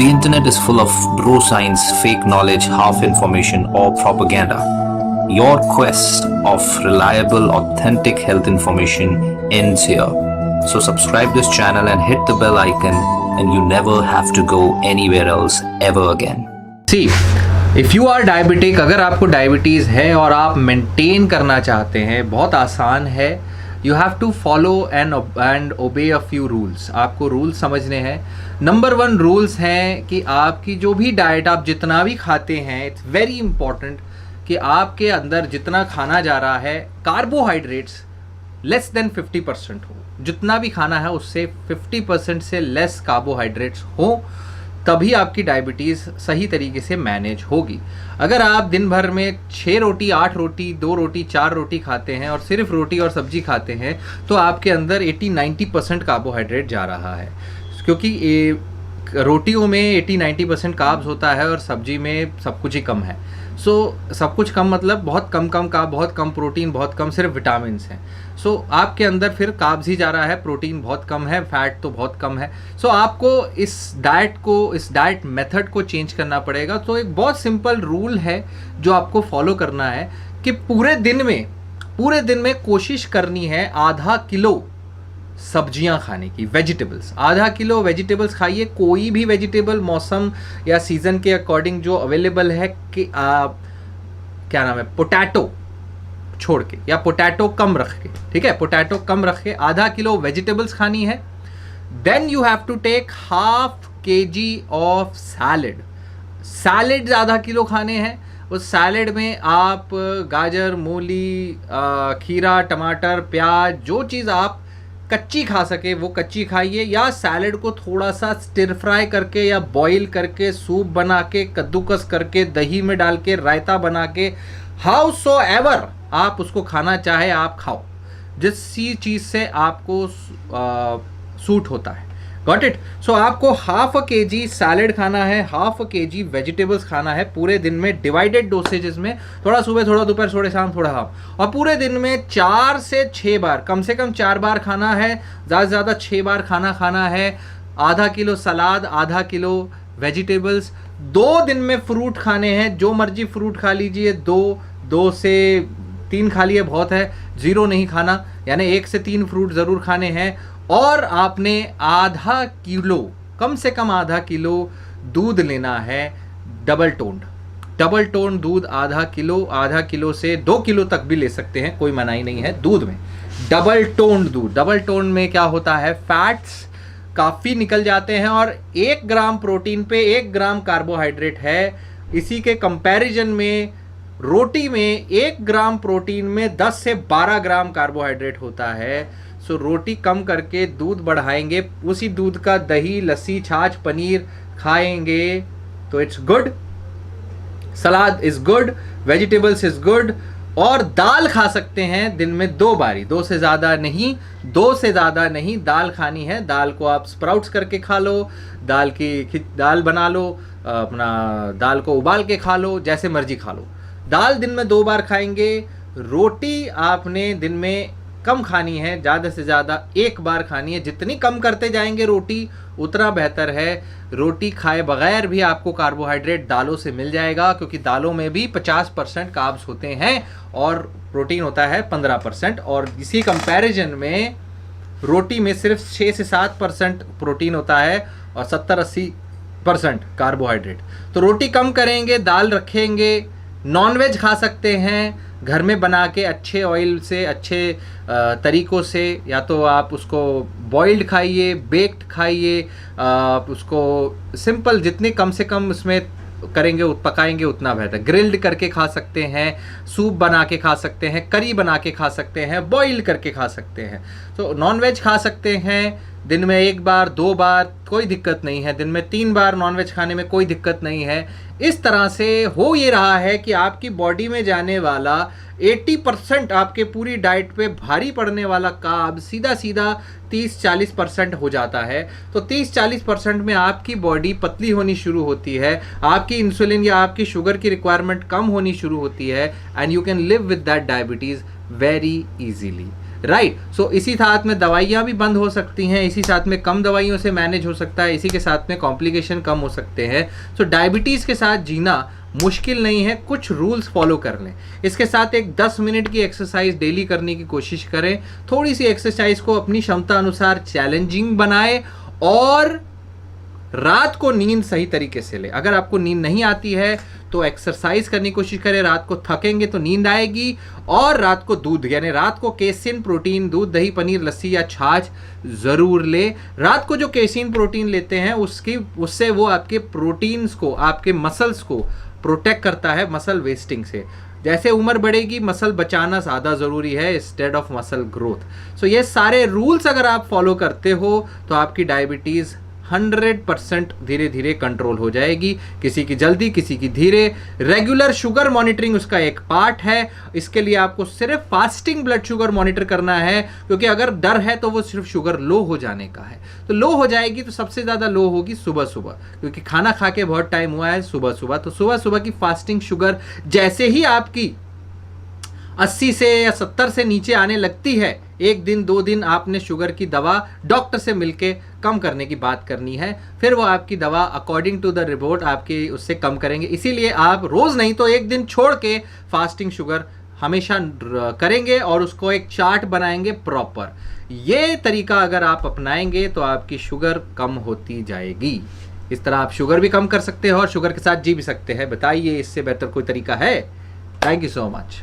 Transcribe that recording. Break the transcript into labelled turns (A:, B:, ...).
A: The internet is full of bro science, fake knowledge, half information, or propaganda. Your quest of reliable, authentic health information ends here. So subscribe this channel and hit the bell icon, and you never have to go anywhere else ever again.
B: See, if you are diabetic, अगर आपको diabetes है और आप maintain करना चाहते हैं, बहुत आसान है. You have to follow and obey a few rules. आपको रूल्स समझने हैं. नंबर 1 रूल्स हैं कि आपकी जो भी डाइट, आप जितना भी खाते हैं, इट्स वेरी इंपॉर्टेंट कि आपके अंदर जितना खाना जा रहा है, कार्बोहाइड्रेट्स लेस देन 50% हो. जितना भी खाना है उससे 50% से लेस कार्बोहाइड्रेट्स हो, तभी आपकी डायबिटीज़ सही तरीके से मैनेज होगी. अगर आप दिन भर में 6 रोटी, 8 रोटी, 2 रोटी, 4 रोटी खाते हैं और सिर्फ रोटी और सब्जी खाते हैं, तो आपके अंदर 80-90% कार्बोहाइड्रेट जा रहा है. क्योंकि रोटियों में 80-90% कार्ब्स होता है और सब्जी में सब कुछ ही कम है. सब कुछ कम मतलब बहुत कम कार्ब, बहुत कम प्रोटीन, बहुत कम सिर्फ विटामिन्स हैं. आपके अंदर फिर कार्ब्स ही जा रहा है, प्रोटीन बहुत कम है, फैट तो बहुत कम है. आपको इस डाइट मेथड को चेंज करना पड़ेगा. तो एक बहुत सिंपल रूल है जो आपको फॉलो करना है कि पूरे दिन में कोशिश करनी है आधा किलो सब्जियां खाने की, वेजिटेबल्स. आधा किलो वेजिटेबल्स खाइए. कोई भी वेजिटेबल मौसम या सीज़न के अकॉर्डिंग जो अवेलेबल है, कि क्या नाम है, पोटैटो छोड़ के या पोटैटो कम रख के, ठीक है, पोटैटो कम रख के आधा किलो वेजिटेबल्स खानी है. Then you have to take ½ kg of salad आधा किलो खाने हैं. उस सैलेड में आप गाजर, मूली, खीरा, टमाटर, प्याज, जो चीज़ आप कच्ची खा सके वो कच्ची खाइए, या सैलेड को थोड़ा सा स्टिर फ्राई करके या बॉईल करके, सूप बना के, कद्दूकस करके, दही में डाल के, रायता बना के, हाउ सो एवर आप उसको खाना चाहे आप खाओ, जिस चीज़ से आपको सूट होता है. Got it. आपको ½ kg सैलेड खाना है, ½ kg वेजिटेबल्स खाना है पूरे दिन में, डिवाइडेड डोसेजेस में, थोड़ा सुबह, थोड़ा दोपहर, थोड़ा शाम, थोड़ा हाफ. और पूरे दिन में 4 से 6 बार, कम से कम 4 बार खाना है, ज़्यादा से ज़्यादा 6 बार खाना है. आधा किलो सलाद, आधा किलो वेजिटेबल्स. 2 दिन में फ्रूट खाने हैं, जो मर्जी फ्रूट खा लीजिए. 2 से 3 खा लिए बहुत है, 0 नहीं खाना, यानी 1 से 3 फ्रूट ज़रूर खाने हैं. और आपने आधा किलो, कम से कम आधा किलो दूध लेना है, डबल टोन्ड दूध. आधा किलो से 2 किलो तक भी ले सकते हैं, कोई मनाही नहीं है दूध में. डबल टोन्ड दूध. डबल टोन्ड में क्या होता है, फैट्स काफ़ी निकल जाते हैं और 1 ग्राम प्रोटीन पे 1 ग्राम कार्बोहाइड्रेट है. इसी के कंपैरिजन में रोटी में 1 ग्राम प्रोटीन में 10 से 12 ग्राम कार्बोहाइड्रेट होता है. रोटी कम करके दूध बढ़ाएंगे, उसी दूध का दही, लस्सी, छाछ, पनीर खाएंगे तो it's good. Salad is good, vegetables is good. और दाल खा सकते हैं दिन में 2 बारी, 2 से ज़्यादा नहीं. दाल खानी है. दाल को आप स्प्राउट्स करके खा लो, दाल बना लो, अपना दाल को उबाल के खा लो, जैसे मर्जी खा लो. दाल दिन में 2 बार खाएंगे. रोटी आपने दिन में कम खानी है, ज़्यादा से ज़्यादा 1 बार खानी है. जितनी कम करते जाएंगे रोटी उतना बेहतर है. रोटी खाए बगैर भी आपको कार्बोहाइड्रेट दालों से मिल जाएगा, क्योंकि दालों में भी 50% कार्ब्स होते हैं और प्रोटीन होता है 15%. और इसी कंपैरिजन में रोटी में सिर्फ 6 से 7% प्रोटीन होता है और 70-80% कार्बोहाइड्रेट. तो रोटी कम करेंगे, दाल रखेंगे. नॉनवेज खा सकते हैं घर में बना के, अच्छे ऑयल से, अच्छे तरीक़ों से. या तो आप उसको बॉइल्ड खाइए, बेक्ड खाइए, आप उसको सिंपल, जितने कम से कम उसमें करेंगे, पकाएंगे उतना बेहतर. ग्रिल्ड करके खा सकते हैं, सूप बना के खा सकते हैं, करी बना के खा सकते हैं, बॉईल करके खा सकते हैं. नॉनवेज खा सकते हैं दिन में 1 बार, 2 बार, कोई दिक्कत नहीं है. दिन में 3 बार नॉनवेज खाने में कोई दिक्कत नहीं है. इस तरह से हो ये रहा है कि आपकी बॉडी में जाने वाला 80% आपके पूरी डाइट पे भारी पड़ने वाला कार्ब सीधा 30-40% हो जाता है. तो 30-40% में आपकी बॉडी पतली होनी शुरू होती है, आपकी इंसुलिन या आपकी शुगर की रिक्वायरमेंट कम होनी शुरू होती है, and you can live with that diabetes very easily. Right. So इसी साथ में दवाइयाँ भी बंद हो सकती हैं, इसी साथ में कम दवाइयों से मैनेज हो सकता है, इसी के साथ में कॉम्प्लिकेशन कम हो सकते हैं। सो डायबिटीज़ के साथ जीना मुश्किल नहीं है, कुछ रूल्स फॉलो कर लें। इसके साथ एक 10 मिनट की एक्सरसाइज डेली करने की कोशिश करें। थोड़ी सी एक्सरसाइज को अपनी क्षमता अनुसार चैलेंजिंग बनाएं और रात को नींद सही तरीके से ले। अगर आपको नींद नहीं आती है तो एक्सरसाइज करने की कोशिश करें, रात को थकेंगे तो नींद आएगी। और रात को दूध, यानी रात को केसिन प्रोटीन, दूध, दही, पनीर, लस्सी या छाछ ज़रूर ले। रात को जो केसिन प्रोटीन लेते हैं उससे वो आपके प्रोटीन्स को, आपके मसल्स को प्रोटेक्ट करता है मसल वेस्टिंग से। जैसे उम्र बढ़ेगी मसल बचाना ज़्यादा ज़रूरी है इंस्टेड ऑफ मसल ग्रोथ। सो ये सारे रूल्स अगर आप फॉलो करते हो तो आपकी डायबिटीज़ 100% धीरे धीरे कंट्रोल हो जाएगी। किसी की जल्दी, किसी की धीरे। रेगुलर शुगर मॉनिटरिंग उसका एक पार्ट है। इसके लिए आपको सिर्फ फास्टिंग ब्लड शुगर मॉनिटर करना है, क्योंकि अगर डर है तो वो सिर्फ शुगर लो हो जाने का है। तो लो हो जाएगी तो सबसे ज़्यादा लो होगी सुबह सुबह, क्योंकि खाना खा के बहुत टाइम हुआ है सुबह सुबह। तो सुबह सुबह की फास्टिंग शुगर जैसे ही आपकी 80 से या 70 से नीचे आने लगती है, 1 दिन 2 दिन आपने शुगर की दवा डॉक्टर से मिलके कम करने की बात करनी है। फिर वो आपकी दवा अकॉर्डिंग टू द रिपोर्ट आपकी उससे कम करेंगे। इसीलिए आप रोज़ नहीं तो 1 दिन छोड़ के फास्टिंग शुगर हमेशा करेंगे और उसको एक चार्ट बनाएंगे प्रॉपर। ये तरीका अगर आप अपनाएंगे तो आपकी शुगर कम होती जाएगी। इस तरह आप शुगर भी कम कर सकते हो और शुगर के साथ जी भी सकते हैं। बताइए इससे बेहतर कोई तरीका है? Thank you so much.